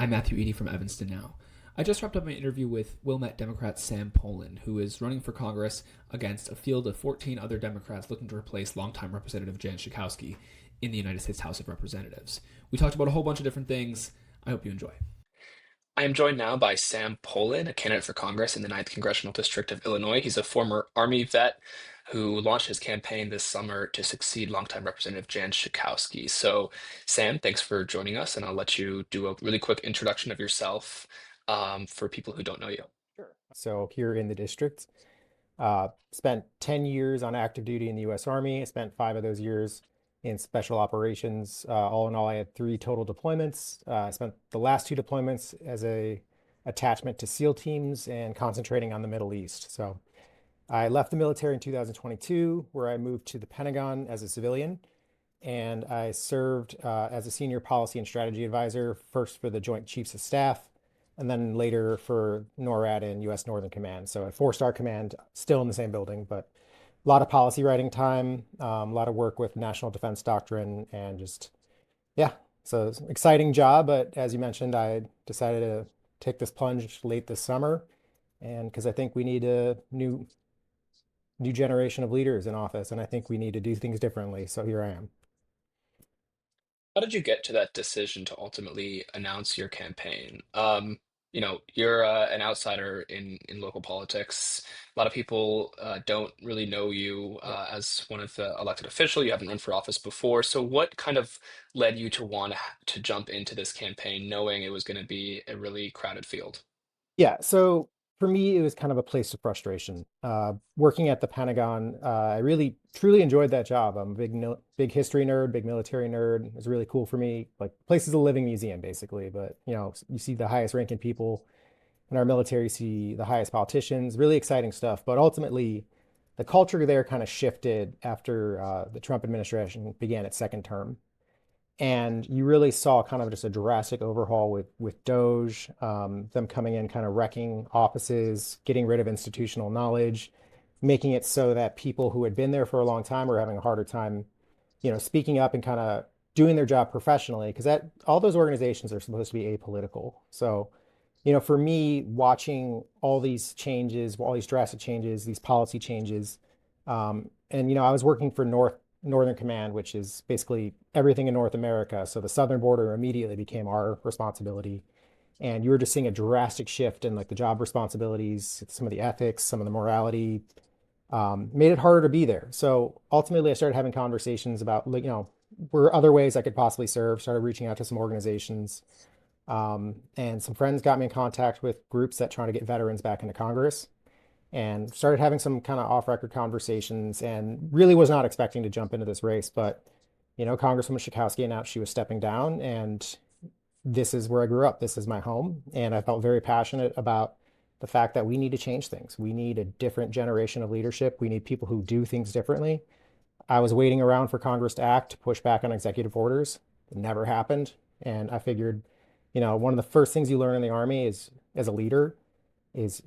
I'm Matthew Eadie from Evanston now. I just wrapped up my interview with Wilmette Democrat Sam Polan, who is running for Congress against a field of 14 other Democrats looking to replace longtime Representative Jan Schakowsky in the United States House of Representatives. We talked about a whole bunch of different things. I hope you enjoy. I am joined now by Sam Polan, a candidate for Congress in the Ninth Congressional District of Illinois. He's a former Army vet who launched his campaign this summer to succeed longtime Representative Jan Schakowsky. So, Sam, thanks for joining us, and I'll let you do a really quick introduction of yourself for people who don't know you. Sure. So here in the district, spent 10 years on active duty in the U.S. Army. I spent 5 of those years in special operations. All in all, I had 3 total deployments. I spent the last 2 deployments as a attachment to SEAL teams and concentrating on the Middle East. So I left the military in 2022, where I moved to the Pentagon as a civilian. And I served as a senior policy and strategy advisor, first for the Joint Chiefs of Staff, and then later for NORAD and U.S. Northern Command. So a 4-star command, still in the same building, but a lot of policy writing time, a lot of work with national defense doctrine, and just, yeah. So it's an exciting job, but as you mentioned, I decided to take this plunge late this summer, and because I think we need a new generation of leaders in office, and I think we need to do things differently. So here I am. How did you get to that decision to ultimately announce your campaign? You're an outsider in local politics. A lot of people don't really know you Yeah. as one of the elected official. You haven't run for office before. So what kind of led you to want to jump into this campaign, knowing it was going to be a really crowded field? Yeah, so for me, it was kind of a place of frustration. Working at the Pentagon, I really truly enjoyed that job. I'm a big history nerd, big military nerd. It was really cool for me. Like, place is a living museum, basically. But you see the highest ranking people in our military, you see the highest politicians, really exciting stuff. But ultimately, the culture there kind of shifted after the Trump administration began its second term. And you really saw kind of just a drastic overhaul with Doge, them coming in, kind of wrecking offices, getting rid of institutional knowledge, making it so that people who had been there for a long time were having a harder time, speaking up and kind of doing their job professionally, because that all those organizations are supposed to be apolitical. So, for me, watching all these changes, all these drastic changes, these policy changes, and I was working for Northern Command, which is basically everything in North America. So the southern border immediately became our responsibility. And you were just seeing a drastic shift in like the job responsibilities, some of the ethics, some of the morality, made it harder to be there. So ultimately, I started having conversations about, like, were other ways I could possibly serve, started reaching out to some organizations. And some friends got me in contact with groups that trying to get veterans back into Congress, and started having some kind of off-record conversations, and really was not expecting to jump into this race. But Congresswoman Schakowsky announced she was stepping down, and this is where I grew up. This is my home, and I felt very passionate about the fact that we need to change things. We need a different generation of leadership. We need people who do things differently. I was waiting around for Congress to act, to push back on executive orders. It never happened. And I figured, one of the first things you learn in the Army is, as a leader, is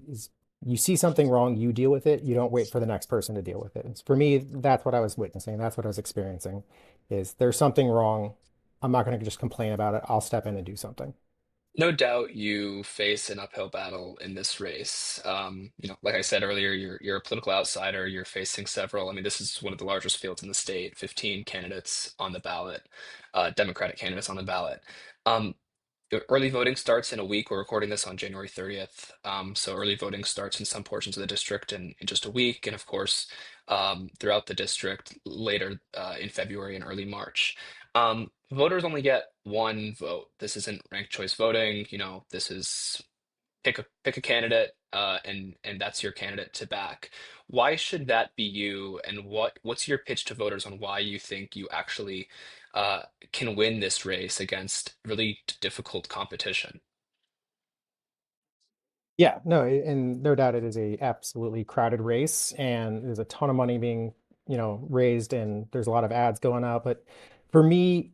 you see something wrong, you deal with it. You don't wait for the next person to deal with it. For me, that's what I was witnessing. That's what I was experiencing. Is there's something wrong? I'm not going to just complain about it. I'll step in and do something. No doubt you face an uphill battle in this race. Like I said earlier, you're a political outsider. You're facing several. I mean, this is one of the largest fields in the state. 15 candidates on the ballot, Democratic candidates on the ballot. Um, the early voting starts in a week. We're recording this on January 30th. So early voting starts in some portions of the district in just a week, and of course, throughout the district later in February and early March. Voters only get one vote. This isn't ranked choice voting. This is pick a candidate, and that's your candidate to back. Why should that be you? And what's your pitch to voters on why you think you actually can win this race against really difficult competition? Yeah, no, and no doubt it is a absolutely crowded race, and there's a ton of money being, raised, and there's a lot of ads going out. But for me,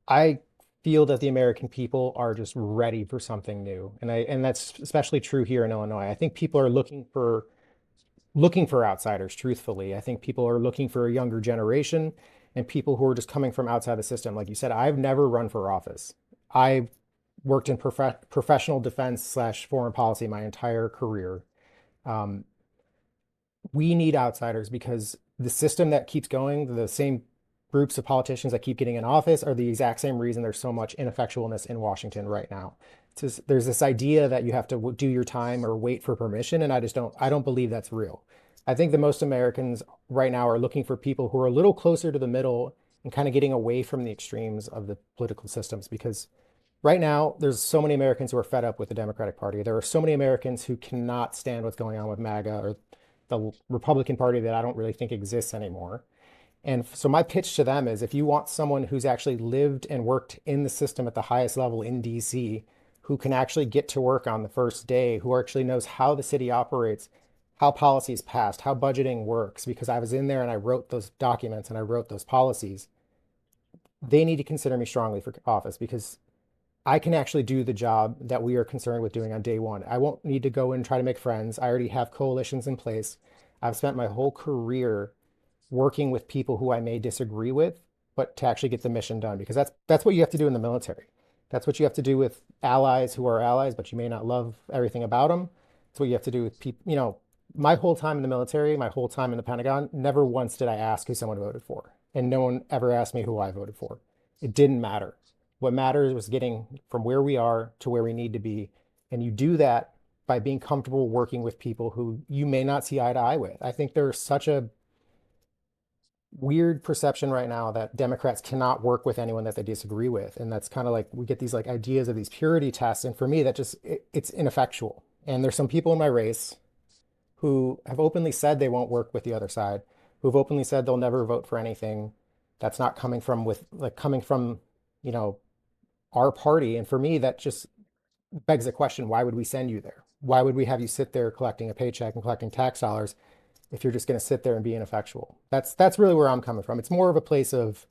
I feel that the American people are just ready for something new. And that's especially true here in Illinois. I think people are looking for outsiders, truthfully. I think people are looking for a younger generation and people who are just coming from outside the system. Like you said, I've never run for office. I worked in professional defense slash foreign policy my entire career. Um, we need outsiders because the system that keeps going, the same groups of politicians that keep getting in office are the exact same reason there's so much ineffectualness in Washington right now. There's this idea that you have to do your time or wait for permission, and I don't believe that's real. I think that most Americans right now are looking for people who are a little closer to the middle and kind of getting away from the extremes of the political systems because right now there's so many Americans who are fed up with the Democratic Party. There are so many Americans who cannot stand what's going on with MAGA or the Republican Party that I don't really think exists anymore. And so my pitch to them is if you want someone who's actually lived and worked in the system at the highest level in DC, who can actually get to work on the first day, who actually knows how the city operates, how policy is passed, how budgeting works, because I was in there and I wrote those documents and I wrote those policies, they need to consider me strongly for office because I can actually do the job that we are concerned with doing on day one. I won't need to go and try to make friends. I already have coalitions in place. I've spent my whole career working with people who I may disagree with, but to actually get the mission done, because that's what you have to do in the military. That's what you have to do with allies who are allies, but you may not love everything about them. It's what you have to do with people. My whole time in the military, my whole time in the Pentagon, never once did I ask who someone voted for, and no one ever asked me who I voted for. It didn't matter. What mattered was getting from where we are to where we need to be, and you do that by being comfortable working with people who you may not see eye to eye with. I think there's such a weird perception right now that Democrats cannot work with anyone that they disagree with. And that's kind of like we get these like ideas of these purity tests. And for me, it's ineffectual. And there's some people in my race who have openly said they won't work with the other side, who've openly said they'll never vote for anything that's not coming from, you know, our party. And for me, that just begs the question, why would we send you there? Why would we have you sit there collecting a paycheck and collecting tax dollars if you're just going to sit there and be ineffectual? That's really where I'm coming from. It's more of a place of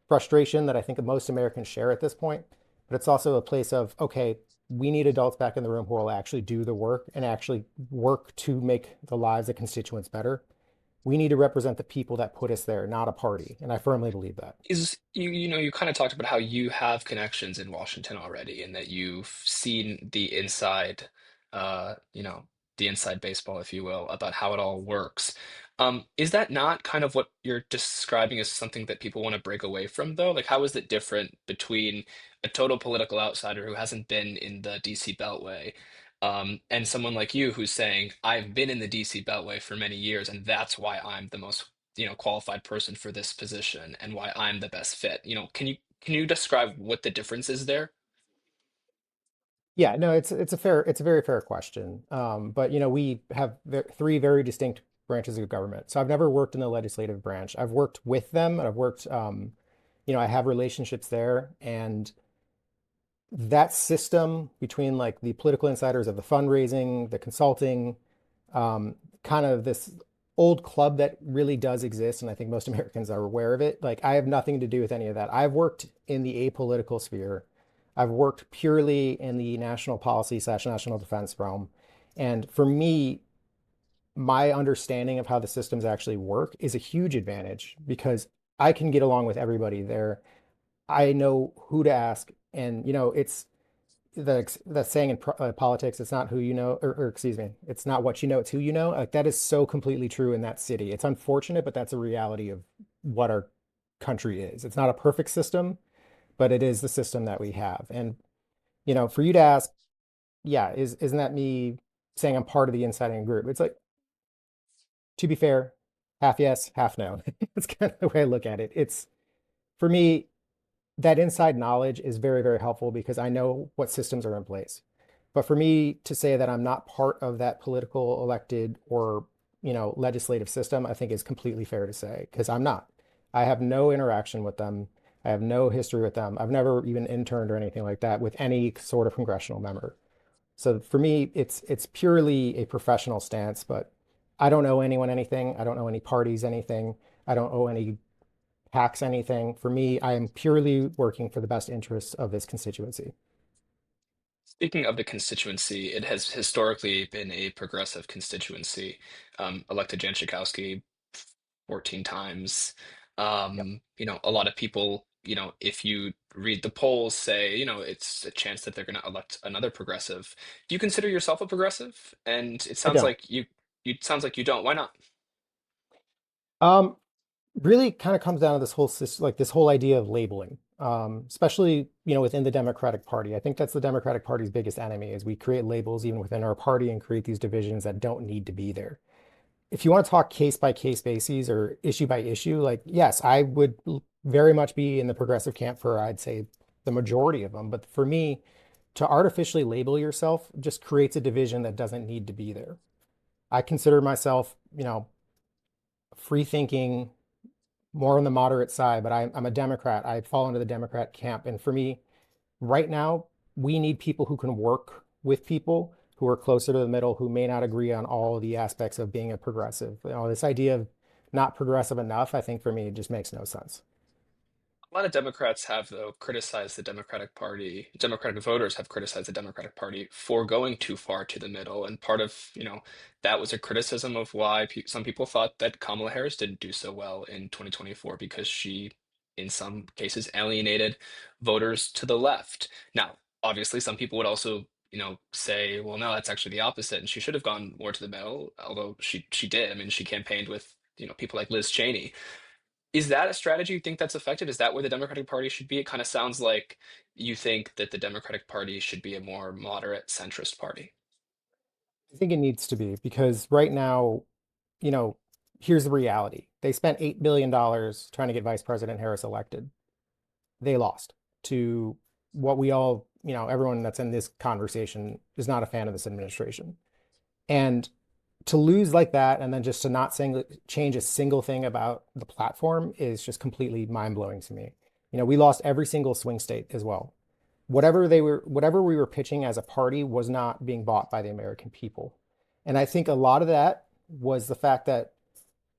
frustration that I think most Americans share at this point, but it's also a place of, okay, we need adults back in the room who will actually do the work and actually work to make the lives of constituents better. We need to represent the people that put us there, not a party. And I firmly believe that. Is you kind of talked about how you have connections in Washington already and that you've seen the inside baseball, if you will, about how it all works. Is that not kind of what you're describing as something that people want to break away from, though? Like, how is it different between a total political outsider who hasn't been in the DC Beltway, and someone like you who's saying, I've been in the DC Beltway for many years, and that's why I'm the most qualified person for this position and why I'm the best fit. Can you describe what the difference is there? Yeah, no, it's a very fair question. But we have three very distinct branches of government. So I've never worked in the legislative branch. I've worked with them, and I've worked, I have relationships there, and that system between like the political insiders of the fundraising, the consulting, kind of this old club that really does exist, and I think most Americans are aware of it. Like I have nothing to do with any of that. I've worked in the apolitical sphere. I've worked purely in the national policy slash national defense realm. And for me, my understanding of how the systems actually work is a huge advantage because I can get along with everybody there. I know who to ask. And, it's the saying in politics, it's not who you know, or excuse me, it's not what you know, it's who you know. Like that is so completely true in that city. It's unfortunate, but that's a reality of what our country is. It's not a perfect system, but it is the system that we have. And, for you to ask, yeah, isn't that me saying I'm part of the inciting group? It's like, to be fair, half yes, half no. It's kind of the way I look at it. It's for me, that inside knowledge is very, very helpful because I know what systems are in place. But for me to say that I'm not part of that political elected or, legislative system, I think is completely fair to say because I'm not. I have no interaction with them. I have no history with them. I've never even interned or anything like that with any sort of congressional member. So for me, it's purely a professional stance, but I don't owe anyone anything. I don't owe any parties anything. I don't owe any PACs anything. For me, I am purely working for the best interests of this constituency. Speaking of the constituency, it has historically been a progressive constituency. Elected Jan Schakowsky 14 times. Yep. A lot of people if you read the polls, say, it's a chance that they're going to elect another progressive. Do you consider yourself a progressive? And it I sounds don't. like you sounds like you don't. Why not? Um, Really kind of comes down to this whole like this whole idea of labeling, especially within the Democratic Party. I think that's the Democratic Party's biggest enemy is we create labels even within our party and create these divisions that don't need to be there. If you want to talk case by case basis or issue by issue, like yes, I would very much be in the progressive camp for I'd say the majority of them. But for me, to artificially label yourself just creates a division that doesn't need to be there. I consider myself, free thinking, more on the moderate side, but I'm a Democrat. I fall into the Democrat camp. And for me, right now, we need people who can work with people who are closer to the middle, who may not agree on all of the aspects of being a progressive. This idea of not progressive enough, I think for me, it just makes no sense. A lot of Democrats have, though, criticized the Democratic Party. Democratic voters have criticized the Democratic Party for going too far to the middle. And part of, that was a criticism of why some people thought that Kamala Harris didn't do so well in 2024 because she, in some cases, alienated voters to the left. Now, obviously, some people would also, say, well, no, that's actually the opposite, and she should have gone more to the middle, although she did. I mean, she campaigned with, people like Liz Cheney. Is that a strategy you think that's effective? Is that where the Democratic Party should be? It kind of sounds like you think that the Democratic Party should be a more moderate centrist party. I think it needs to be because right now, you know, here's the reality. They spent $8 billion trying to get Vice President Harris elected. They lost to what we all, everyone that's in this conversation is not a fan of this administration. And to lose like that and then just to not change a single thing about the platform is just completely mind blowing to me. We lost every single swing state as well. Whatever we were pitching as a party was not being bought by the American people. And I think a lot of that was the fact that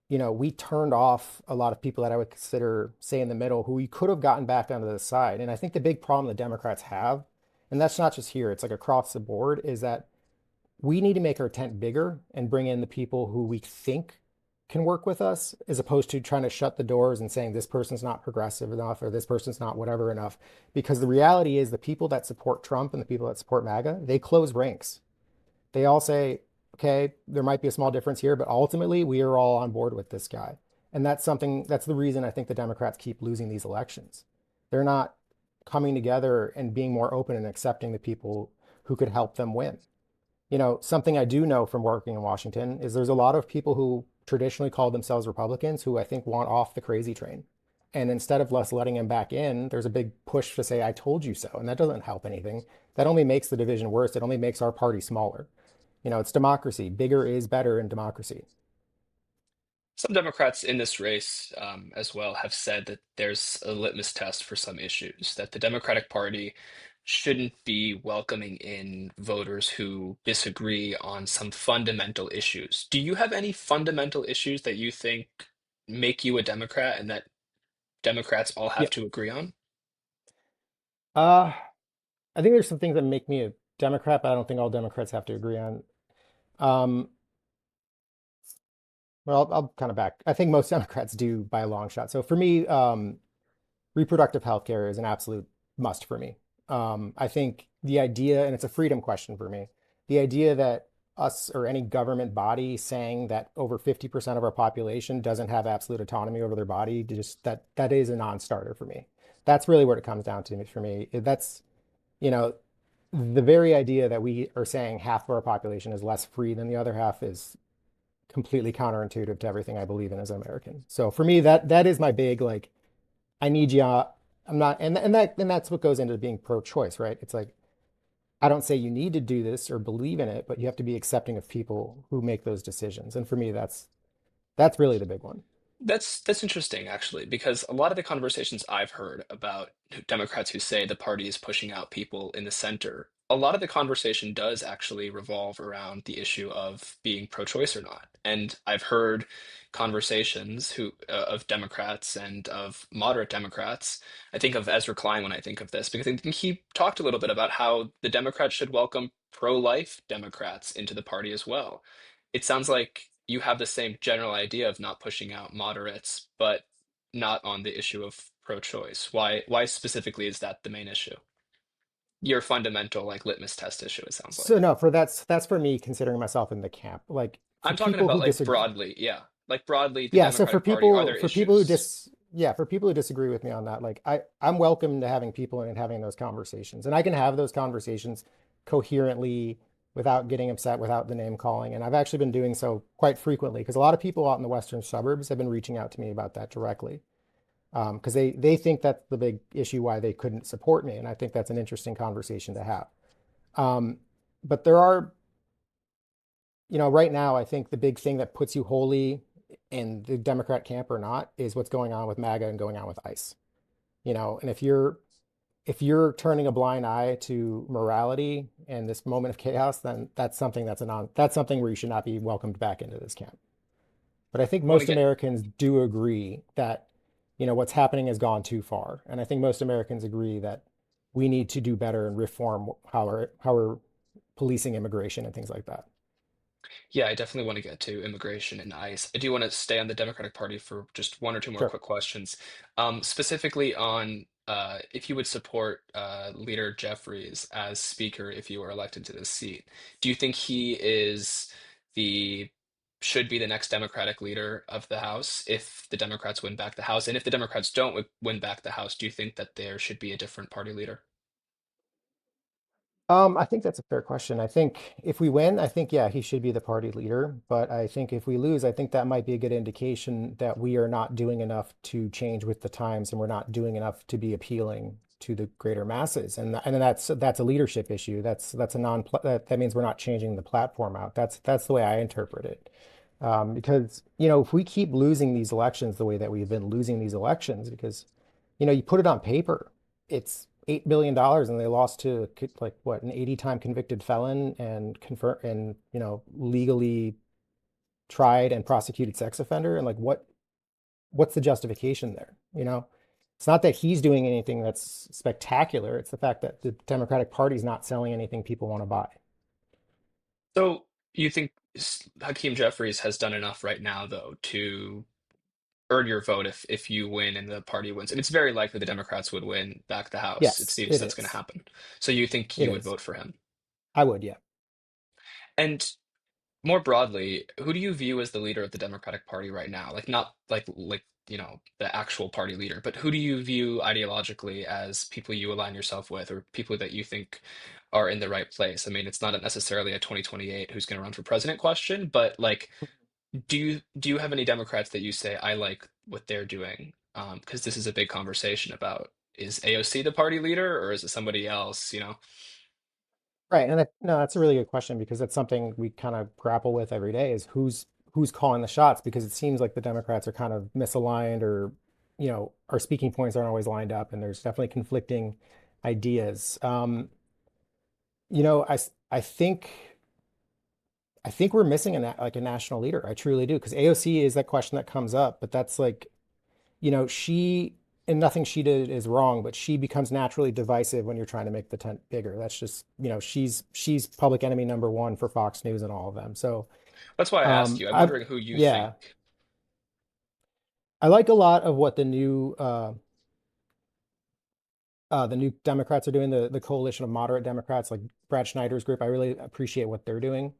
we turned off a lot of people that I would consider, say, in the middle, who we could have gotten back onto the side. And I think the big problem the Democrats have, and that's not just here, it's like across the board, is that we need to make our tent bigger and bring in the people who we think can work with us, as opposed to trying to shut the doors and saying this person's not progressive enough or this person's not whatever enough. Because the reality is the people that support Trump and the people that support MAGA, they close ranks. They all say, okay, there might be a small difference here, but ultimately we are all on board with this guy. And that's the reason I think the Democrats keep losing these elections. They're not coming together and being more open and accepting the people who could help them win. Something I do know from working in Washington is there's a lot of people who traditionally call themselves Republicans who I think want off the crazy train. And instead of us letting them back in, there's a big push to say, I told you so. And that doesn't help anything. That only makes the division worse. It only makes our party smaller. It's democracy. Bigger is better in democracy. Some Democrats in this race, as well, have said that there's a litmus test for some issues, that the Democratic Party shouldn't be welcoming in voters who disagree on some fundamental issues. Do you have any fundamental issues that you think make you a Democrat and that Democrats all Yeah. have to agree on? Uh, I think there's some things that make me a Democrat, but I don't think all Democrats have to agree on. Um, well, I'll kind of back. I think most Democrats do by a long shot. So for me, reproductive health care is an absolute must for me. I think the idea, and it's a freedom question for me, the idea that us or any government body saying that over 50% of our population doesn't have absolute autonomy over their body, just that is a non-starter for me. That's really what it comes down to for me. That's, you know, the very idea that we are saying half of our population is less free than the other half is completely counterintuitive to everything I believe in as an American. So for me, that is my big like I need you. I'm not, and that's what goes into being pro-choice, right? It's like I don't say you need to do this or believe in it, but you have to be accepting of people who make those decisions. And for me, that's really the big one. That's interesting, actually, because a lot of the conversations I've heard about Democrats who say the party is pushing out people in the center, a lot of the conversation does actually revolve around the issue of being pro-choice or not. And I've heard conversations of Democrats and of moderate Democrats. I think of Ezra Klein when I think of this, because I think he talked a little bit about how the Democrats should welcome pro-life Democrats into the party as well. It sounds like you have the same general idea of not pushing out moderates, but not on the issue of pro-choice? Why specifically is that the main issue? Your fundamental like litmus test issue, it sounds So like. no, for that's for me considering myself in the camp. Like for I'm talking people about who like disagree, broadly, yeah. Like broadly, the yeah, so for Democratic Party, are people there for people who issues? dis yeah, for people who disagree with me on that, like I'm welcome to having people and having those conversations. And I can have those conversations coherently without getting upset, without the name calling. And I've actually been doing so quite frequently because a lot of people out in the western suburbs have been reaching out to me about that directly. Because they think that's the big issue why they couldn't support me. And I think that's an interesting conversation to have. Um, but there are, right now, I think the big thing that puts you wholly in the Democrat camp or not is what's going on with MAGA and going on with ICE. And if you're turning a blind eye to morality and this moment of chaos, then that's something where you should not be welcomed back into this camp. But I think I want to most get Americans do agree that, what's happening has gone too far. And I think most Americans agree that we need to do better and reform how we're policing immigration and things like that. Yeah, I definitely want to get to immigration and ICE. I do want to stay on the Democratic Party for just one or two more Sure. quick questions. Specifically on if you would support Leader Jeffries as Speaker if you were elected to this seat. Do you think he is the should be the next Democratic leader of the House if the Democrats win back the House? And if the Democrats don't win back the House, do you think that there should be a different party leader? I think that's a fair question. I think if we win, I think, yeah, he should be the party leader. But I think if we lose, I think that might be a good indication that we are not doing enough to change with the times and we're not doing enough to be appealing to the greater masses. And that's a leadership issue. That's a non that means we're not changing the platform out. That's the way I interpret it. Because, if we keep losing these elections the way that we've been losing these elections, because you put it on paper, it's $8 billion, and they lost to like what, an 80-time convicted felon and confirm and legally tried and prosecuted sex offender, and like what's the justification there? It's not that he's doing anything that's spectacular. It's the fact that the Democratic Party is not selling anything people want to buy. So you think Hakeem Jeffries has done enough right now, though, to earn your vote if you win and the party wins? And it's very likely the Democrats would win back the House. It Yes, seems it that's going to is. happen. So you think It you would is. vote for him? I would, yeah. And more broadly, who do you view as the leader of the Democratic Party right now? Like not the actual party leader, but who do you view ideologically as people you align yourself with or people that you think are in the right place? I mean, it's not necessarily a 2028 who's going to run for president question, but like do you have any Democrats that you say I like what they're doing? Because this is a big conversation about is AOC the party leader or is it somebody else, you know? Right. And no, that's a really good question because that's something we kind of grapple with every day is who's calling the shots because it seems like the Democrats are kind of misaligned or, our speaking points aren't always lined up and there's definitely conflicting ideas. I think we're missing like a national leader. I truly do because AOC is that question that comes up, but that's like, she and nothing she did is wrong, but she becomes naturally divisive when you're trying to make the tent bigger. That's just, she's public enemy number one for Fox News and all of them. So, That's why I asked you. I'm I wondering who you think. yeah, I like a lot of what the new Democrats are doing, the coalition of moderate Democrats, like Brad Schneider's group. I really appreciate what they're doing.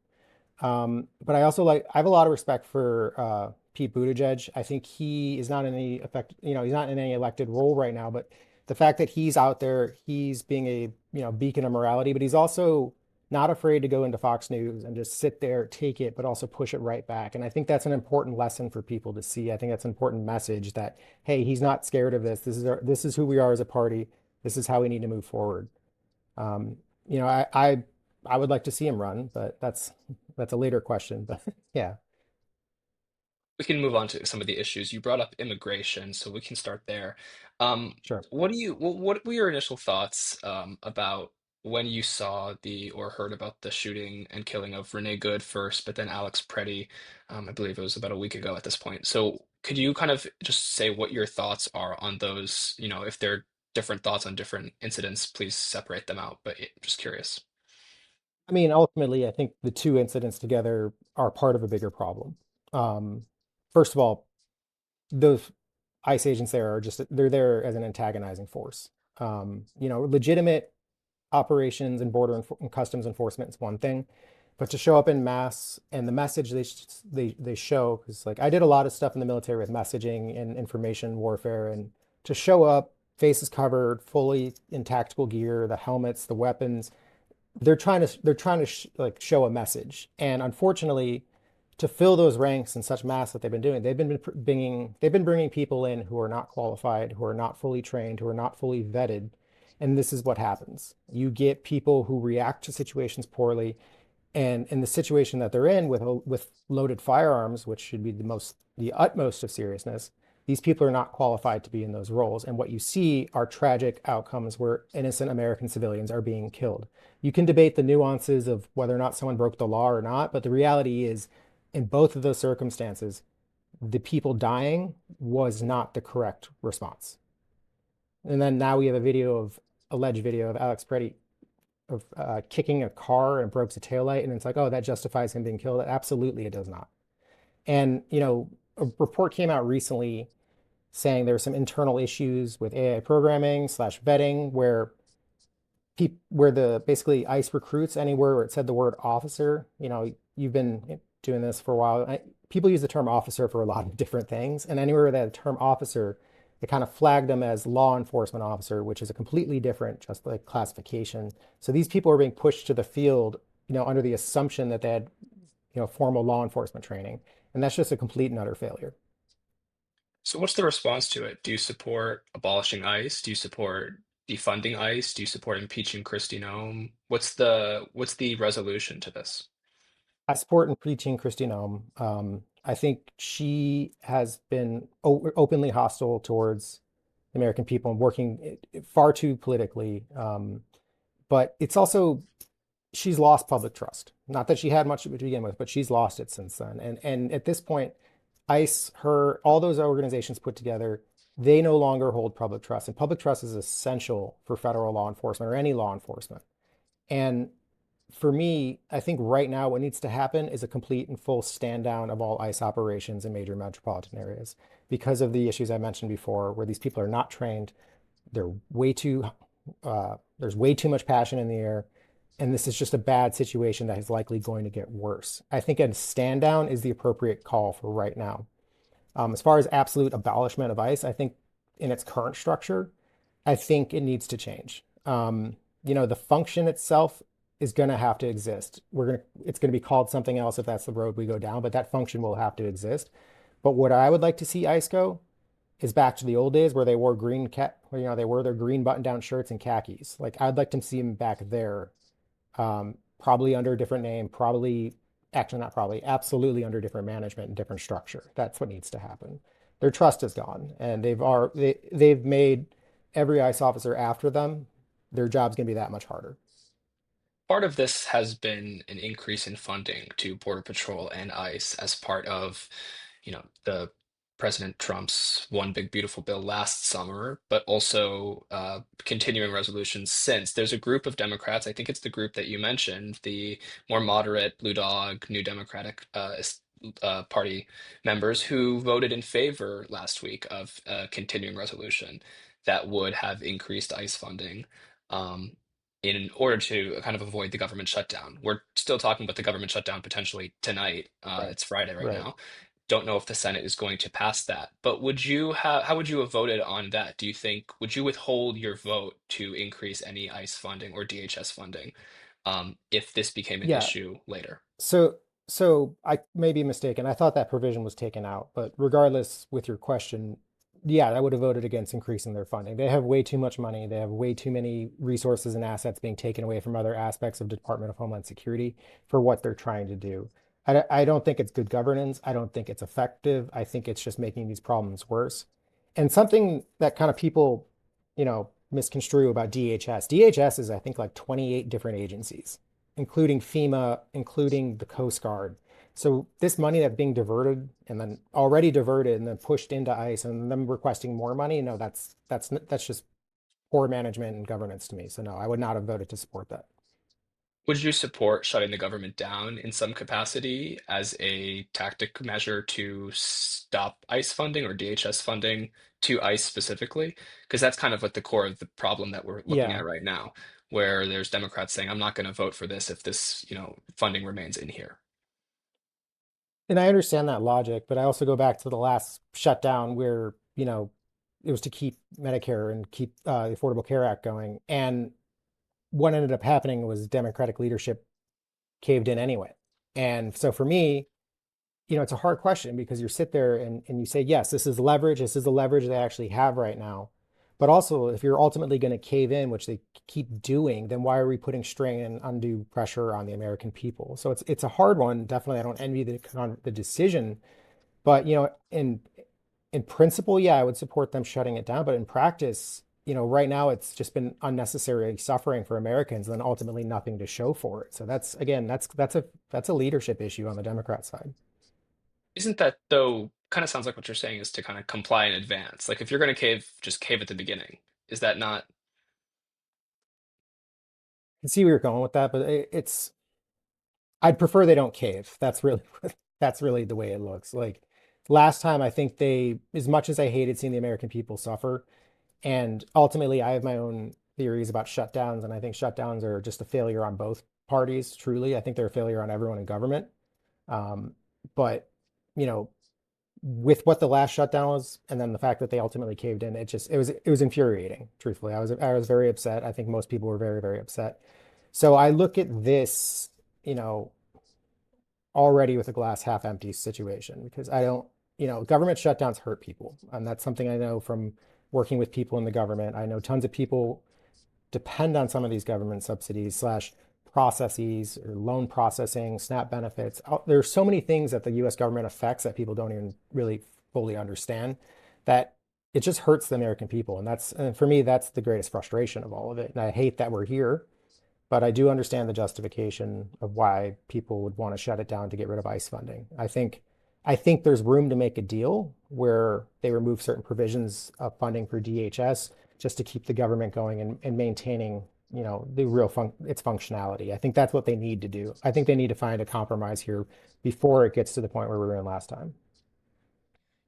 But I have a lot of respect for Pete Buttigieg. I think he is not in any effect, he's not in any elected role right now, but the fact that he's out there, he's being a, beacon of morality, but he's also not afraid to go into Fox News and just sit there, take it, but also push it right back. And I think that's an important lesson for people to see. I think that's an important message that, hey, he's not scared of this. This is who we are as a party. This is how we need to move forward. Um, I would like to see him run, but that's a later question. But yeah, We can move on to some of the issues. You brought up immigration, so we can start there. Um, sure. what were your initial thoughts about when you saw or heard about the shooting and killing of Renee Good first, but then Alex Preddy, I believe it was about a week ago at this point. So could you kind of just say what your thoughts are on those, if there are different thoughts on different incidents, please separate them out, but just curious. I mean, ultimately, I think the two incidents together are part of a bigger problem. Um, First of all, those ICE agents there are just they're there as an antagonizing force. Legitimate operations and and customs enforcement is one thing, but to show up in mass and the message they show, because like I did a lot of stuff in the military with messaging and information warfare, and to show up, faces covered, fully in tactical gear, the helmets, the weapons, they're trying to like show a message, and unfortunately, to fill those ranks in such mass that they've been doing, they've been bringing people in who are not qualified, who are not fully trained, who are not fully vetted, and this is what happens. You get people who react to situations poorly, and in the situation that they're in with loaded firearms, which should be the utmost of seriousness, these people are not qualified to be in those roles. And what you see are tragic outcomes where innocent American civilians are being killed. You can debate the nuances of whether or not someone broke the law or not, but the reality is, in both of those circumstances, the people dying was not the correct response. And then now we have alleged video of Alex Preddy of kicking a car and broke the taillight, and it's like, oh, that justifies him being killed. Absolutely, it does not. And a report came out recently saying there were some internal issues with AI programming slash vetting where the basically ICE recruits anywhere where it said the word officer. You've been doing this for a while. People use the term officer for a lot of different things, and anywhere that term officer, they kind of flagged them as law enforcement officer, which is a completely different just like classification. So these people are being pushed to the field, under the assumption that they had, formal law enforcement training, and that's just a complete and utter failure. So what's the response to it? Do you support abolishing ICE? Do you support defunding ICE? Do you support impeaching Kristi Noem? What's the resolution to this? I support and preaching Kristi Noem. I think she has been openly hostile towards the American people and working far too politically. But it's also she's lost public trust. Not that she had much to begin with, but she's lost it since then. And at this point, ICE, all those organizations put together, they no longer hold public trust. And public trust is essential for federal law enforcement or any law enforcement. And for me, I think right now what needs to happen is a complete and full stand down of all ICE operations in major metropolitan areas because of the issues I mentioned before, where these people are not trained. They're there's way too much passion in the air. And this is just a bad situation that is likely going to get worse. I think a stand down is the appropriate call for right now. As far as absolute abolishment of ICE, I think in its current structure, I think it needs to change. The function itself is going to have to exist. It's going to be called something else if that's the road we go down, but that function will have to exist. But what I would like to see ICE go is back to the old days where they wore they wore their green button-down shirts and khakis. Like I'd like to see them back there, probably under a different name, actually not probably, absolutely under different management and different structure. That's what needs to happen. Their trust is gone, and they've made every ICE officer after them, their job's going to be that much harder. Part of this has been an increase in funding to Border Patrol and ICE as part of, the President Trump's One Big Beautiful Bill last summer, but also continuing resolutions since. There's a group of Democrats, I think it's the group that you mentioned, the more moderate Blue Dog, New Democratic Party members who voted in favor last week of a continuing resolution that would have increased ICE funding. Um, in order to kind of avoid the government shutdown. We're still talking about the government shutdown potentially tonight. Right. It's Friday right Right. now. Don't know if the Senate is going to pass that, but how would you have voted on that? Do you think would you withhold your vote to increase any ICE funding or DHS funding if this became an Yeah. issue later? So, so I may be mistaken. I thought that provision was taken out, but regardless, with your question, yeah, I would have voted against increasing their funding. They have way too much money. They have way too many resources and assets being taken away from other aspects of the Department of Homeland Security for what they're trying to do. I don't think it's good governance. I don't think it's effective. I think it's just making these problems worse. And something that kind of people, misconstrue about DHS. DHS is, I think, like 28 different agencies, including FEMA, including the Coast Guard. So this money that's being diverted and then already diverted and then pushed into ICE and them requesting more money, no, that's just poor management and governance to me. So no, I would not have voted to support that. Would you support shutting the government down in some capacity as a tactic measure to stop ICE funding or DHS funding to ICE specifically, because that's kind of at the core of the problem that we're looking Yeah. at right now, where there's Democrats saying, I'm not going to vote for this if this, funding remains in here. And I understand that logic, but I also go back to the last shutdown where, it was to keep Medicare and keep the Affordable Care Act going. And what ended up happening was Democratic leadership caved in anyway. And so for me, it's a hard question because you sit there and you say, yes, this is leverage. This is the leverage they actually have right now. But also, if you're ultimately going to cave in, which they keep doing, then why are we putting strain and undue pressure on the American people? So it's a hard one. Definitely, I don't envy the decision, but in principle, yeah, I would support them shutting it down. But in practice, right now it's just been unnecessary suffering for Americans, and then ultimately nothing to show for it. So that's again, that's a leadership issue on the Democrat side. Isn't that, though, kind of sounds like what you're saying is to kind of comply in advance? Like if you're going to cave, just cave at the beginning. Is that not? I can see where you're going with that, but it's I'd prefer they don't cave. That's really that's really the way it looks. Like last time, I think they, as much as I hated seeing the American people suffer, and ultimately I have my own theories about shutdowns, and I think shutdowns are just a failure on both parties. Truly, I think they're a failure on everyone in government. Um, but you know, with what the last shutdown was, and then the fact that they ultimately caved in, it was infuriating. Truthfully, I was very upset. I think most people were very very upset. So I look at this, you know, already with a glass half empty situation because I don't, government shutdowns hurt people. And that's something I know from working with people in the government. I know tons of people depend on some of these government subsidies slash processes or loan processing, SNAP benefits. There's so many things that the US government affects that people don't even really fully understand that it just hurts the American people. And for me, that's the greatest frustration of all of it. And I hate that we're here, but I do understand the justification of why people would want to shut it down to get rid of ICE funding. I think there's room to make a deal where they remove certain provisions of funding for DHS just to keep the government going and maintaining, the its functionality. I think that's what they need to do. I think they need to find a compromise here before it gets to the point where we were in last time.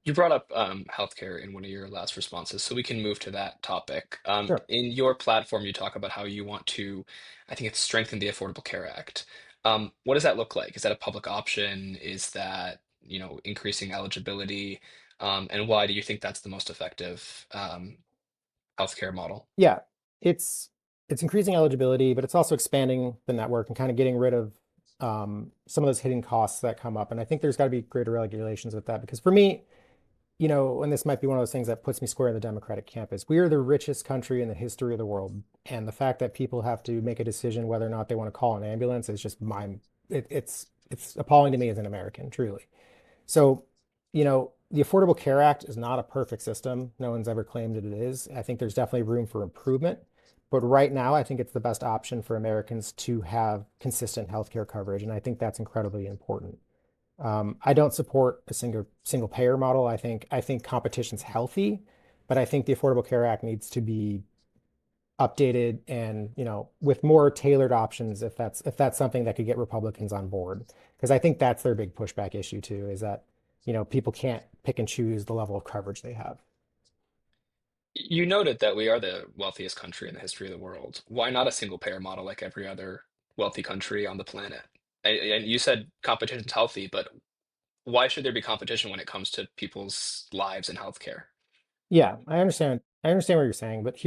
You brought up healthcare in one of your last responses, so we can move to that topic. Sure. In your platform, you talk about how you want to, I think it's strengthen the Affordable Care Act. What does that look like? Is that a public option? Is that, increasing eligibility? And why do you think that's the most effective healthcare model? Yeah, it's it's increasing eligibility, but it's also expanding the network and kind of getting rid of some of those hidden costs that come up. And I think there's got to be greater regulations with that because for me, and this might be one of those things that puts me square in the Democratic camp, is we are the richest country in the history of the world. And the fact that people have to make a decision whether or not they want to call an ambulance is just it's appalling to me as an American, truly. So, the Affordable Care Act is not a perfect system. No one's ever claimed that it is. I think there's definitely room for improvement. But right now, I think it's the best option for Americans to have consistent healthcare coverage. And I think that's incredibly important. I don't support a single payer model. I think competition's healthy, but I think the Affordable Care Act needs to be updated and, with more tailored options if that's something that could get Republicans on board. Because I think that's their big pushback issue too, is that, people can't pick and choose the level of coverage they have. You noted that we are the wealthiest country in the history of the world. Why not a single payer model like every other wealthy country on the planet? And you said competition's healthy, but why should there be competition when it comes to people's lives and healthcare? Yeah, I understand. I understand what you're saying, but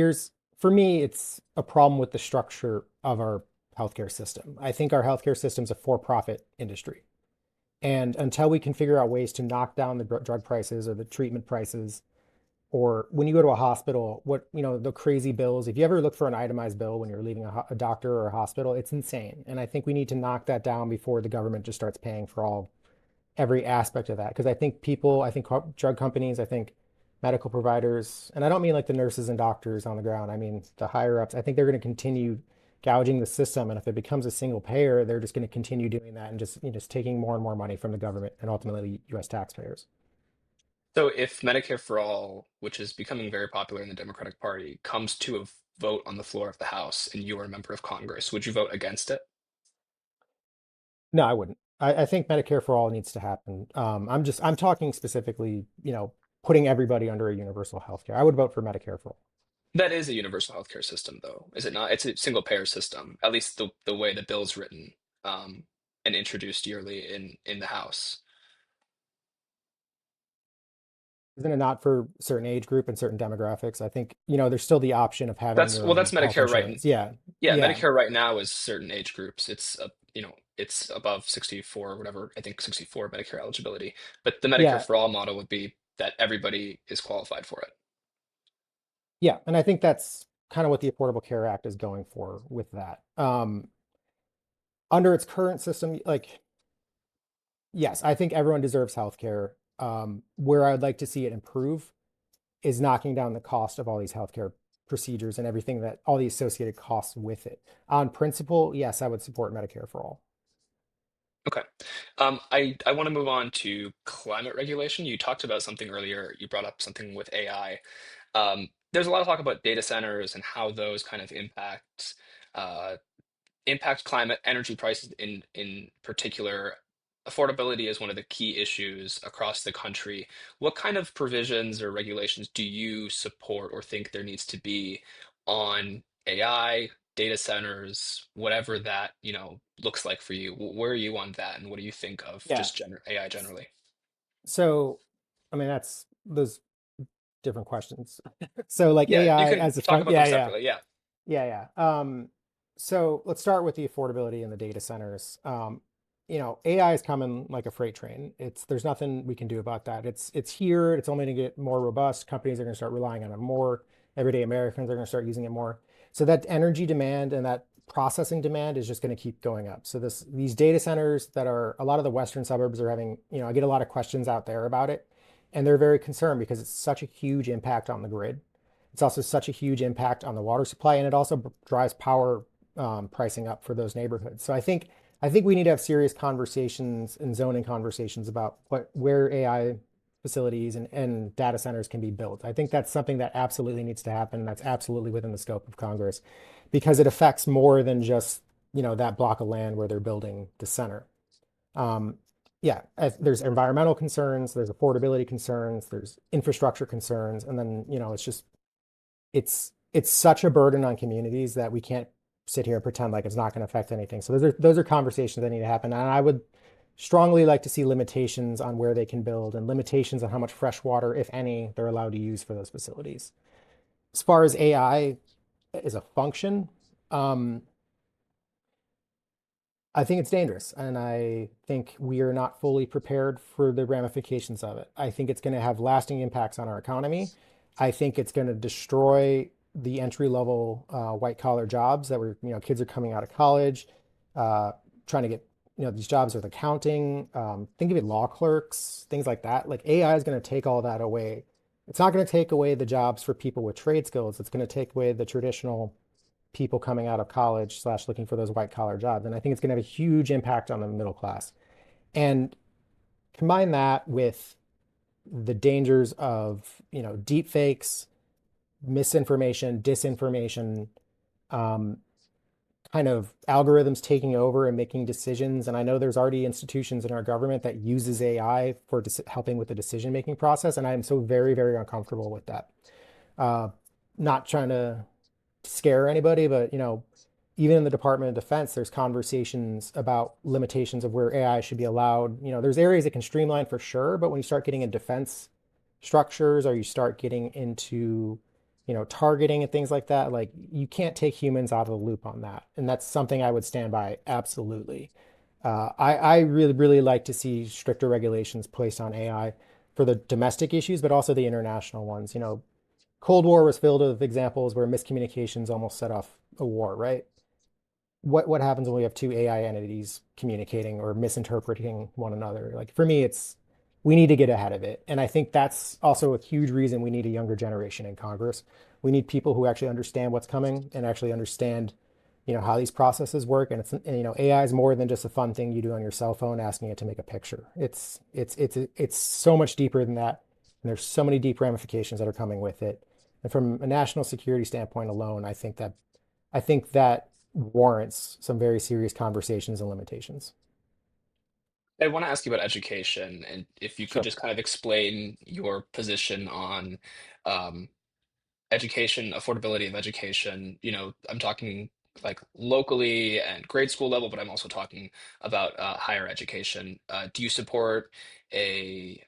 for me, it's a problem with the structure of our healthcare system. I think our healthcare system's a for-profit industry. And until we can figure out ways to knock down the drug prices or the treatment prices, or when you go to a hospital, the crazy bills, if you ever look for an itemized bill when you're leaving a doctor or a hospital, it's insane. And I think we need to knock that down before the government just starts paying for every aspect of that. Because I think drug companies, I think medical providers, and I don't mean like the nurses and doctors on the ground. I mean the higher ups. I think they're going to continue gouging the system, and if it becomes a single payer, they're just going to continue doing that and just taking more and more money from the government and ultimately U.S. taxpayers. So if Medicare for All, which is becoming very popular in the Democratic Party, comes to a vote on the floor of the House and you are a member of Congress, would you vote against it? No, I wouldn't. I think Medicare for all needs to happen. I'm talking specifically, putting everybody under a universal healthcare. I would vote for Medicare for all. That is a universal healthcare system, though, is it not? It's a single payer system, at least the way the bill's written, um, and introduced yearly in the House. Isn't it not for a certain age group and certain demographics? I think, there's still the option of having That's your well, that's own health Medicare insurance. Yeah. yeah, Yeah. Medicare right now is certain age groups. It's above 64 or whatever, I think 64 Medicare eligibility. But the Medicare Yeah. for all model would be that everybody is qualified for it. Yeah. And I think that's kind of what the Affordable Care Act is going for with that. Under its current system, like, yes, I think everyone deserves healthcare. Where I'd like to see it improve is knocking down the cost of all these healthcare procedures and everything that all the associated costs with it. On principle, yes, I would support Medicare for all. Okay. I want to move on to climate regulation. You talked about something earlier. You brought up something with AI. There's a lot of talk about data centers and how those kind of uh, impact climate, energy prices in particular. Affordability is one of the key issues across the country. What kind of provisions or regulations do you support or think there needs to be on AI, data centers, whatever that, looks like for you? Where are you on that, and what do you think of Yeah. just AI generally? So, I mean, that's those different questions. So, like Yeah, you AI can as a talk fun, about them yeah, yeah. separately. Yeah. Yeah, yeah. So let's start with the affordability in the data centers. AI is coming like a freight train. There's nothing we can do about that. It's here. It's only going to get more robust. Companies are going to start relying on it more. Everyday Americans are going to start using it more. So that energy demand and that processing demand is just going to keep going up. So these data centers that are a lot of the western suburbs are having, I get a lot of questions out there about it, and they're very concerned because it's such a huge impact on the grid. It's also such a huge impact on the water supply, and it also drives power pricing up for those neighborhoods. So I think we need to have serious conversations and zoning conversations about where AI facilities and data centers can be built. I think that's something that absolutely needs to happen. That's absolutely within the scope of Congress because it affects more than just that block of land where they're building the center. Um, yeah, there's environmental concerns, there's affordability concerns, there's infrastructure concerns, and then it's such a burden on communities that we can't sit here and pretend like it's not going to affect anything. So those are conversations that need to happen. And I would strongly like to see limitations on where they can build and limitations on how much fresh water, if any, they're allowed to use for those facilities. As far as AI as a function, um, I think it's dangerous, and I think we are not fully prepared for the ramifications of it. I think it's going to have lasting impacts on our economy. I think it's going to destroy the entry level white collar jobs that kids are coming out of college, uh, trying to get, these jobs with accounting. Think of it, law clerks, things like that. Like AI is going to take all that away. It's not going to take away the jobs for people with trade skills. It's going to take away the traditional people coming out of college slash looking for those white collar jobs. And I think it's going to have a huge impact on the middle class. And combine that with the dangers of, deep fakes, misinformation, disinformation, um, kind of algorithms taking over and making decisions. And I know there's already institutions in our government that uses AI for helping with the decision making process. And I am so very, very uncomfortable with that. Uh, Not trying to scare anybody, but even in the Department of Defense, there's conversations about limitations of where AI should be allowed. There's areas it can streamline for sure, but when you start getting in defense structures or you start getting into, targeting and things like that, like you can't take humans out of the loop on that. And that's something I would stand by absolutely. I really, really like to see stricter regulations placed on AI for the domestic issues, but also the international ones. Cold War was filled with examples where miscommunications almost set off a war, right? What happens when we have two AI entities communicating or misinterpreting one another? Like for me, it's we need to get ahead of it. And I think that's also a huge reason we need a younger generation in Congress. We need people who actually understand what's coming and actually understand, how these processes work. And AI is more than just a fun thing you do on your cell phone asking it to make a picture. It's so much deeper than that. And there's so many deep ramifications that are coming with it. And from a national security standpoint alone, I think that warrants some very serious conversations and limitations. I want to ask you about education, and if you could Sure. just kind of explain your position on um, education, affordability of education. I'm talking like locally and grade school level, but I'm also talking about higher education. Do you support a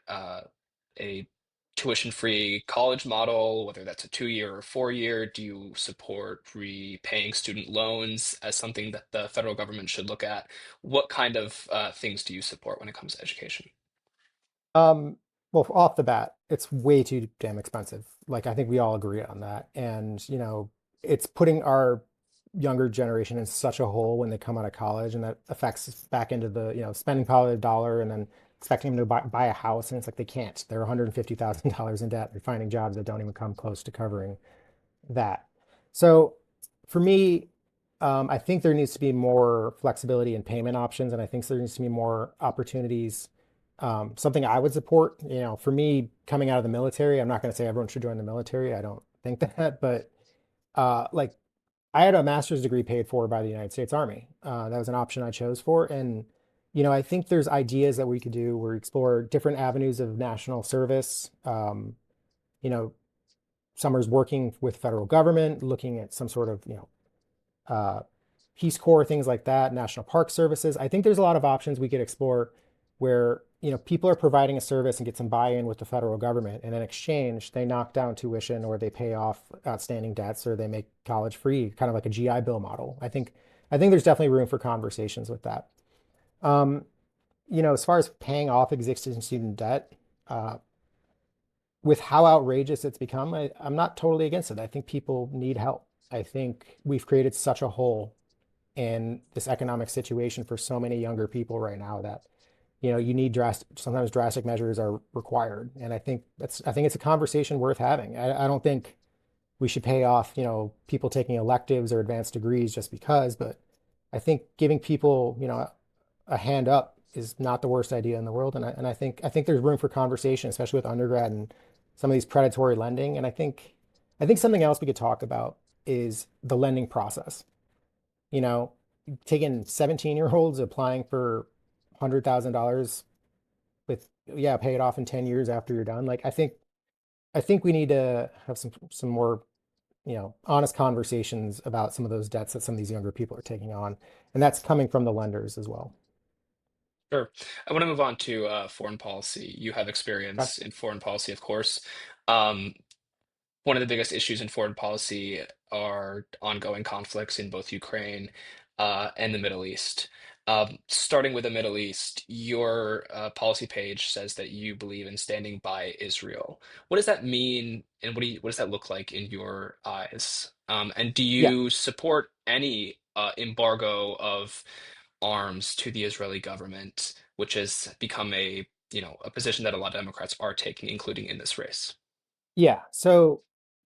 tuition-free college model, whether that's a 2-year or 4-year? Do you support repaying student loans as something that the federal government should look at? What kind of things do you support when it comes to education? Um, well, off the bat, it's way too damn expensive. Like I think we all agree on that. And, it's putting our younger generation in such a hole when they come out of college, and that affects us back into the, spending probably a dollar and then expecting them to buy a house. And it's like they can't. They're $150,000 in debt. They're finding jobs that don't even come close to covering that. So for me, I think there needs to be more flexibility in payment options, and I think there needs to be more opportunities. Something I would support, for me, coming out of the military, I'm not going to say everyone should join the military. I don't think that, but like I had a master's degree paid for by the United States Army. That was an option I chose for, and I think there's ideas that we could do where we explore different avenues of national service. You know, Summer's working with federal government, looking at some sort of, uh, Peace Corps, things like that, National Park Services. I think there's a lot of options we could explore where, people are providing a service and get some buy-in with the federal government. And in exchange, they knock down tuition or they pay off outstanding debts or they make college free, kind of like a GI Bill model. I think there's definitely room for conversations with that. Um, as far as paying off existing student debt, uh, with how outrageous it's become, I'm not totally against it. I think people need help. I think we've created such a hole in this economic situation for so many younger people right now that, you need sometimes drastic measures are required. And I think it's a conversation worth having. I don't think we should pay off, people taking electives or advanced degrees just because, but I think giving people, a hand up is not the worst idea in the world. And I think there's room for conversation, especially with undergrad and some of these predatory lending. And I think something else we could talk about is the lending process. You know, Taking 17-year-olds applying for $100,000 with, yeah, pay it off in 10 years after you're done. Like I think we need to have some more, honest conversations about some of those debts that some of these younger people are taking on. And that's coming from the lenders as well. Sure. I want to move on to foreign policy. You have Okay. experience in foreign policy, of course. Um, One of the biggest issues in foreign policy are ongoing conflicts in both Ukraine and the Middle East. Starting with the Middle East, your policy page says that you believe in standing by Israel. What does that mean, and what does that look like in your eyes? And do Yeah. you support any embargo of arms to the Israeli government, which has become a position that a lot of Democrats are taking, including in this race? Yeah. So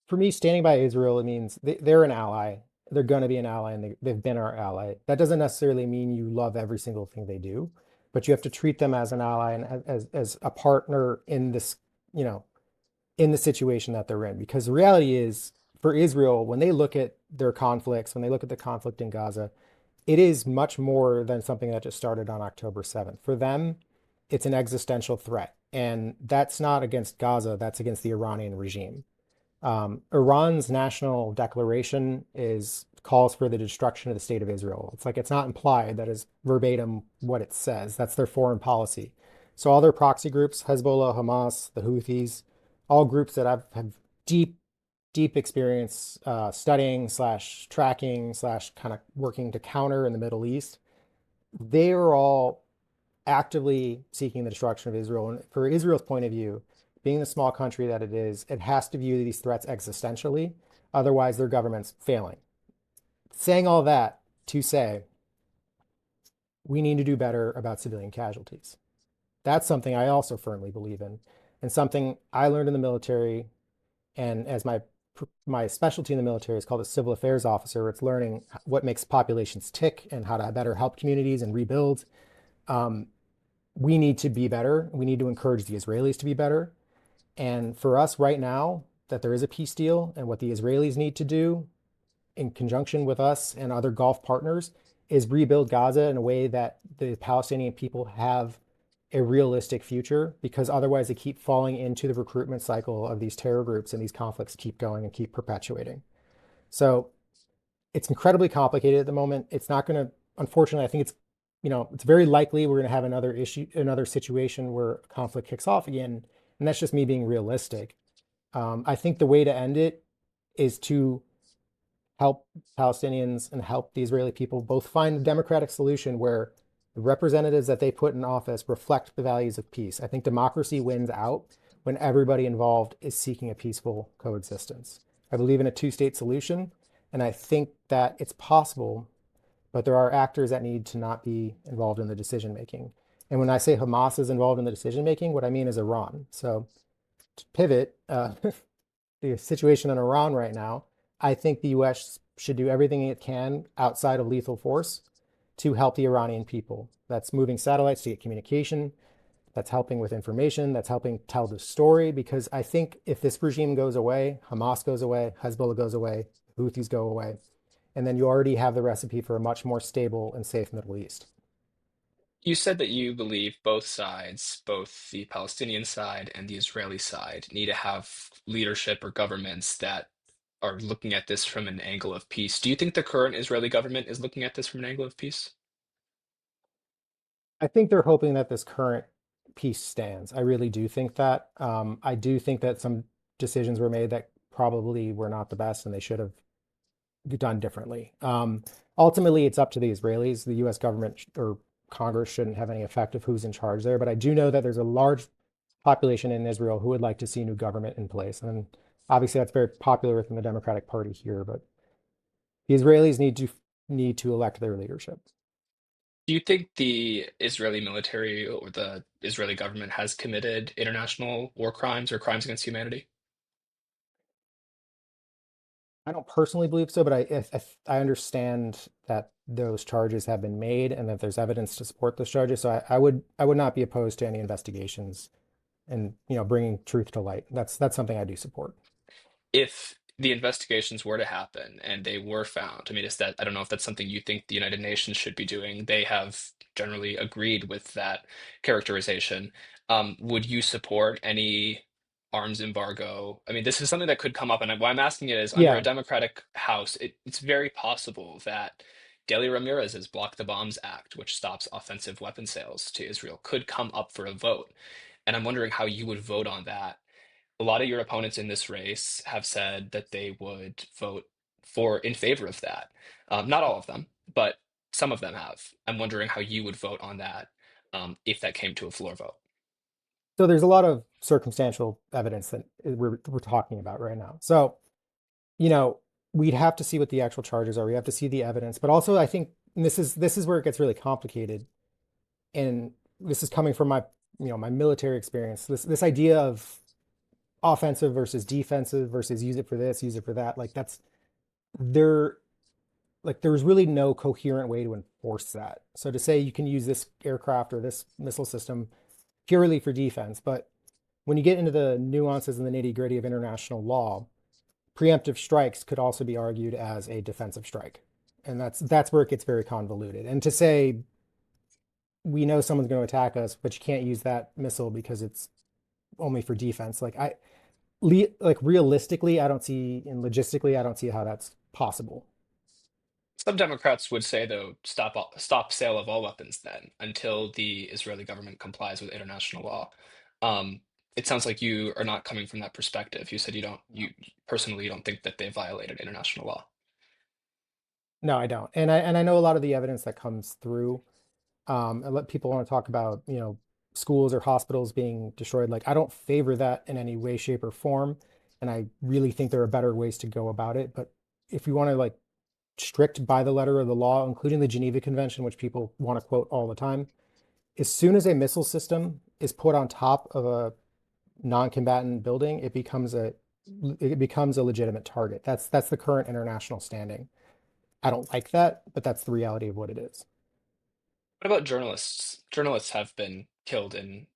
for me, standing by Israel, it means they're an ally. They're going to be an ally, and they've been our ally. That doesn't necessarily mean you love every single thing they do, but you have to treat them as an ally and as a partner in this, you know, in the situation that they're in. Because the reality is, for Israel, when they look at their conflicts, when they look at the conflict in Gaza, it is much more than something that just started on October 7th. For them, it's an existential threat. And that's not against Gaza, that's against the Iranian regime. Iran's national declaration is calls for the destruction of the state of Israel. It's like it's not implied, that is verbatim what it says. That's their foreign policy. So all their proxy groups, Hezbollah, Hamas, the Houthis, all groups that have deep, deep experience studying slash tracking slash kind of working to counter in the Middle East, they are all actively seeking the destruction of Israel. And for Israel's point of view, being the small country that it is, it has to view these threats existentially. Otherwise, their government's failing. Saying all that to say, we need to do better about civilian casualties. That's something I also firmly believe in, and something I learned in the military. And as my specialty in the military is called a civil affairs officer, it's learning what makes populations tick and how to better help communities and rebuild. Um, we need to be better. We need to encourage the Israelis to be better. And for us right now, that there is a peace deal, and what the Israelis need to do in conjunction with us and other Gulf partners is rebuild Gaza in a way that the Palestinian people have a realistic future because otherwise they keep falling into the recruitment cycle of these terror groups and these conflicts keep going and keep perpetuating. So it's incredibly complicated at the moment. It's not going to, unfortunately, I think it's very likely we're going to have another issue, another situation where conflict kicks off again. And that's just me being realistic. I think the way to end it is to help Palestinians and help the Israeli people both find a democratic solution where the representatives that they put in office reflect the values of peace. I think democracy wins out when everybody involved is seeking a peaceful coexistence. I believe in a two-state solution, and I think that it's possible, but there are actors that need to not be involved in the decision making. And when I say Hamas is involved in the decision making, what I mean is Iran. So to pivot, the situation in Iran right now, I think the US should do everything it can outside of lethal force to help the Iranian people. That's moving satellites to get communication. That's helping with information. That's helping tell the story. Because I think if this regime goes away, Hamas goes away, Hezbollah goes away, Houthis go away, and then you already have the recipe for a much more stable and safe Middle East. You said that you believe both sides, both the Palestinian side and the Israeli side, need to have leadership or governments that are looking at this from an angle of peace. Do you think the current Israeli government is looking at this from an angle of peace? I think they're hoping that this current peace stands. I really do think that. I do think that some decisions were made that probably were not the best and they should have done differently. Ultimately, it's up to the Israelis. The US government or Congress shouldn't have any effect of who's in charge there. But I do know that there's a large population in Israel who would like to see new government in place. And obviously, that's very popular within the Democratic Party here. But the Israelis need to elect their leadership. Do you think the Israeli military or the Israeli government has committed international war crimes or crimes against humanity? I don't personally believe so, but I understand that those charges have been made and that there's evidence to support those charges. So I would not be opposed to any investigations and bringing truth to light. That's something I do support. If the investigations were to happen and they were found, I mean, is that, I don't know if that's something you think the United Nations should be doing. They have generally agreed with that characterization. Would you support any arms embargo? I mean, this is something that could come up, and why I'm asking it is under a Yeah. Democratic House, it's very possible that Delcy Ramirez's Block the Bombs Act, which stops offensive weapon sales to Israel, could come up for a vote. And I'm wondering how you would vote on that. A lot of your opponents in this race have said that they would vote in favor of that. Not all of them, but some of them have. I'm wondering how you would vote on that if that came to a floor vote. So there's a lot of circumstantial evidence that we're talking about right now. So, you know, we'd have to see what the actual charges are. We have to see the evidence, but also I think and this is where it gets really complicated. And this is coming from my military experience. This idea of offensive versus defensive versus use it for this, use it for that. Like that's there like there's really no coherent way to enforce that. So to say you can use this aircraft or this missile system purely for defense, but when you get into the nuances and the nitty-gritty of international law, preemptive strikes could also be argued as a defensive strike. And that's where it gets very convoluted. And to say we know someone's going to attack us, but you can't use that missile because it's only for defense. Like realistically, I don't see, and logistically, I don't see how that's possible. Some Democrats would say, though, stop sale of all weapons then until the Israeli government complies with international law. Um, it sounds like you are not coming from that perspective. You said you personally don't think that they violated international law. No, I don't. And I know a lot of the evidence that comes through. And let people want to talk about, schools or hospitals being destroyed. Like I don't favor that in any way, shape, or form. And I really think there are better ways to go about it. But if we want to like strict by the letter of the law, including the Geneva Convention, which people want to quote all the time, as soon as a missile system is put on top of a non-combatant building, it becomes a legitimate target. That's the current international standing. I don't like that, but that's the reality of what it is. What about journalists? Journalists have been killed in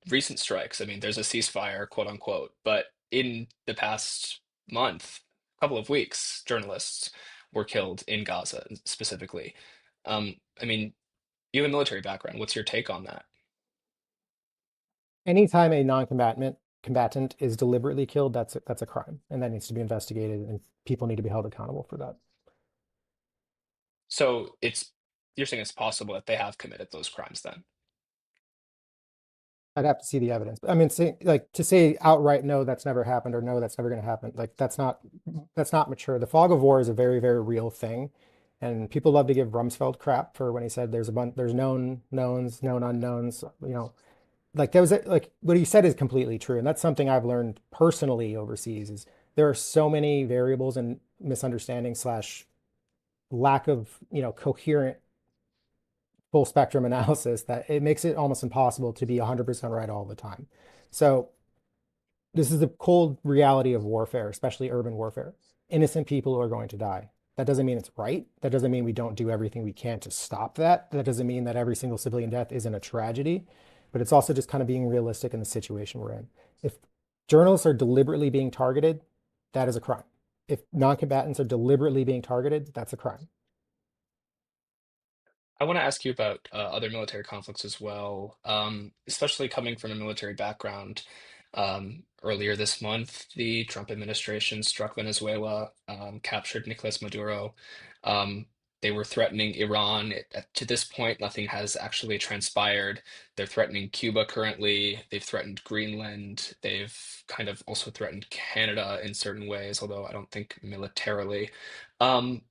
recent strikes. I mean, there's a ceasefire, quote unquote, but in the past month, couple of weeks, journalists were killed in Gaza specifically. I mean, you have a military background. What's your take on that? Anytime a non-combatant is deliberately killed, that's a crime, and that needs to be investigated, and people need to be held accountable for that. So you're saying it's possible that they have committed those crimes then? I'd have to see the evidence. I mean, like to say outright no, that's never happened, or no, that's never going to happen. Like that's not mature. The fog of war is a very, very real thing, and people love to give Rumsfeld crap for when he said there's known knowns, known unknowns. Like there was like what he said is completely true, and that's something I've learned personally overseas. Is there are so many variables and misunderstanding slash lack of coherent full spectrum analysis that it makes it almost impossible to be 100% right all the time. So this is the cold reality of warfare, especially urban warfare. Innocent people are going to die. That doesn't mean it's right. That doesn't mean we don't do everything we can to stop that. That doesn't mean that every single civilian death isn't a tragedy, but it's also just kind of being realistic in the situation we're in. If journalists are deliberately being targeted, that is a crime. If non-combatants are deliberately being targeted, that's a crime. I want to ask you about other military conflicts as well, especially coming from a military background. Earlier this month, the Trump administration struck Venezuela, captured Nicolas Maduro. Um, they were threatening Iran. To this point, nothing has actually transpired. They're threatening Cuba currently. They've threatened Greenland. They've kind of also threatened Canada in certain ways, although I don't think militarily. Um,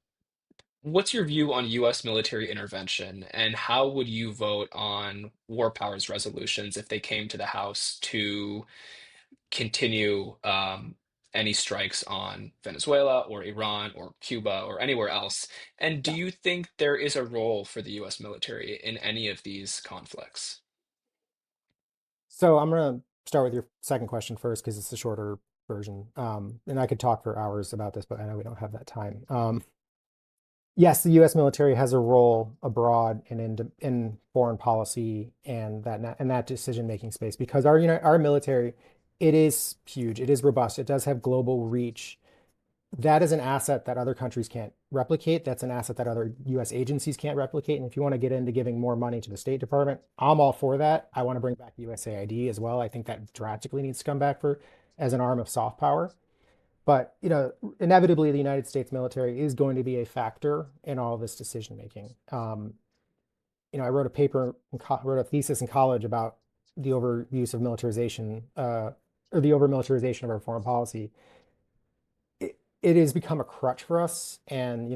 What's your view on US military intervention, and how would you vote on war powers resolutions if they came to the House to continue any strikes on Venezuela or Iran or Cuba or anywhere else? And do Yeah. you think there is a role for the US military in any of these conflicts? So I'm going to start with your second question first because it's the shorter version. And I could talk for hours about this, but I know we don't have that time. Yes, the U.S. military has a role abroad and in foreign policy and that decision-making space because our military, it is huge, it is robust, it does have global reach. That is an asset that other countries can't replicate. That's an asset that other U.S. agencies can't replicate. And if you want to get into giving more money to the State Department, I'm all for that. I want to bring back USAID as well. I think that drastically needs to come back for as an arm of soft power. But inevitably, the United States military is going to be a factor in all of this decision making. I wrote a paper, wrote a thesis in college about the overuse of militarization, or the over militarization of our foreign policy. It has become a crutch for us, and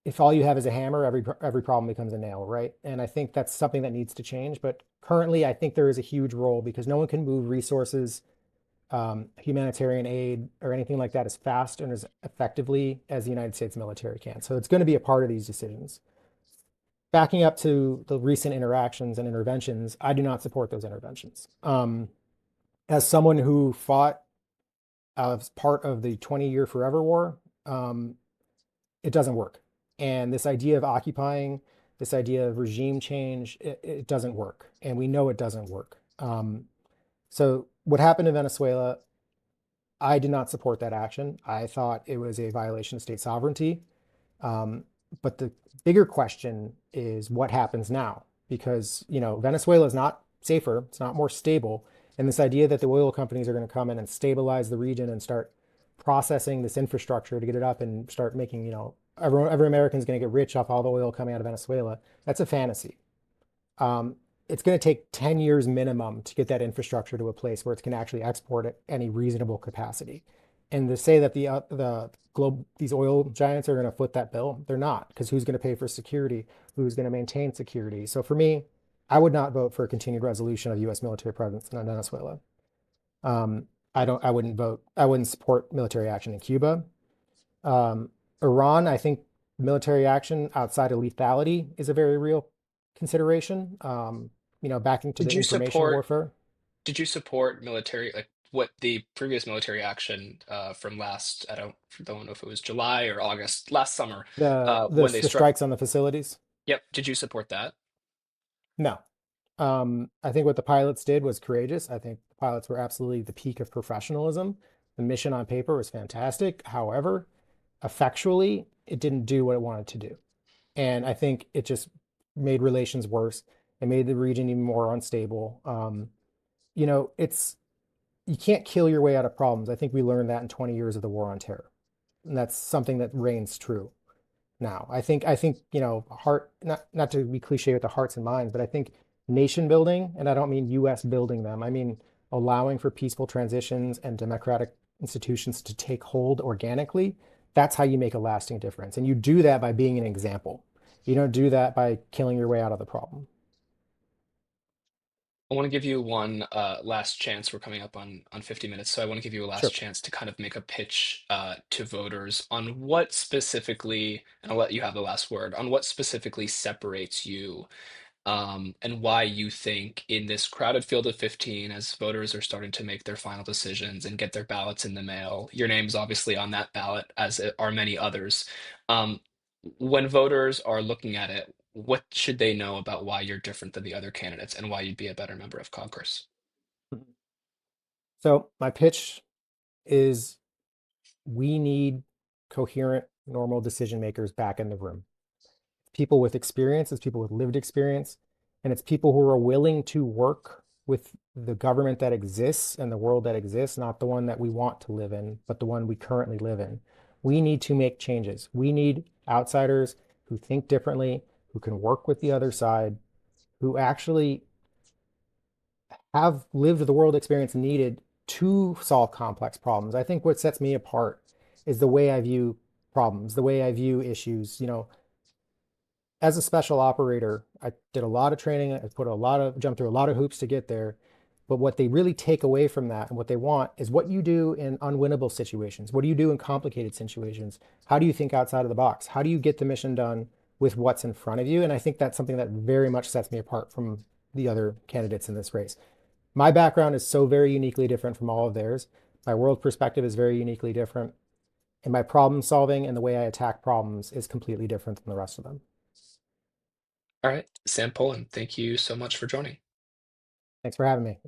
if all you have is a hammer, every problem becomes a nail, right? And I think that's something that needs to change. But currently, I think there is a huge role because no one can move resources, humanitarian aid, or anything like that as fast and as effectively as the United States military can. So it's going to be a part of these decisions. Backing up to the recent interactions and interventions, I do not support those interventions. As someone who fought as part of the 20-year forever war, it doesn't work. And this idea of occupying, this idea of regime change, it doesn't work. And we know it doesn't work. So what happened in Venezuela, I did not support that action. I thought it was a violation of state sovereignty. Um, but the bigger question is what happens now? Because, Venezuela is not safer, it's not more stable. And this idea that the oil companies are going to come in and stabilize the region and start processing this infrastructure to get it up and start making, every American is going to get rich off all the oil coming out of Venezuela. That's a fantasy. Um, it's going to take 10 years minimum to get that infrastructure to a place where it can actually export at any reasonable capacity. And to say that these oil giants are going to foot that bill, they're not, because who's going to pay for security? Who's going to maintain security? So for me, I would not vote for a continued resolution of U.S. military presence in Venezuela. I wouldn't support military action in Cuba. Iran, I think military action outside of lethality is a very real consideration. Backing to Did the you information support warfare. did you support military, like what the previous military action from last, I don't know if it was July or August, last summer, when they The struck? strikes on the facilities? Yep. Did you support that? No. I think what the pilots did was courageous. I think the pilots were absolutely the peak of professionalism. The mission on paper was fantastic. However, effectually, it didn't do what it wanted to do. And I think it just made relations worse. It made the region even more unstable. You know, it's you can't kill your way out of problems. I think we learned that in 20 years of the war on terror. And that's something that reigns true now. I think, you know, heart not to be cliche with the hearts and minds, but I think nation building, and I don't mean US building them. I mean allowing for peaceful transitions and democratic institutions to take hold organically. That's how you make a lasting difference. And you do that by being an example. You don't do that by killing your way out of the problem. I want to give you one last chance. We're coming up on 50 minutes, so I want to give you a last Sure. chance to kind of make a pitch to voters on what specifically, and I'll let you have the last word, on what specifically separates you and why you think in this crowded field of 15, as voters are starting to make their final decisions and get their ballots in the mail, your name's obviously on that ballot, as are many others. Um, when voters are looking at it, what should they know about why you're different than the other candidates and why you'd be a better member of Congress? So my pitch is we need coherent, normal decision makers back in the room. People with experience, it's people with lived experience, and it's people who are willing to work with the government that exists and the world that exists, not the one that we want to live in, but the one we currently live in. We need to make changes. We need outsiders who think differently, who can work with the other side, who actually have lived the world experience needed to solve complex problems. I think what sets me apart is the way I view problems, the way I view issues. You know, as a special operator, I did a lot of training. I jumped through a lot of hoops to get there. But what they really take away from that and what they want is what you do in unwinnable situations. What do you do in complicated situations? How do you think outside of the box? How do you get the mission done with what's in front of you? And I think that's something that very much sets me apart from the other candidates in this race. My background is so very uniquely different from all of theirs. My world perspective is very uniquely different. And my problem solving and the way I attack problems is completely different than the rest of them. All right, Sam Polan, thank you so much for joining. Thanks for having me.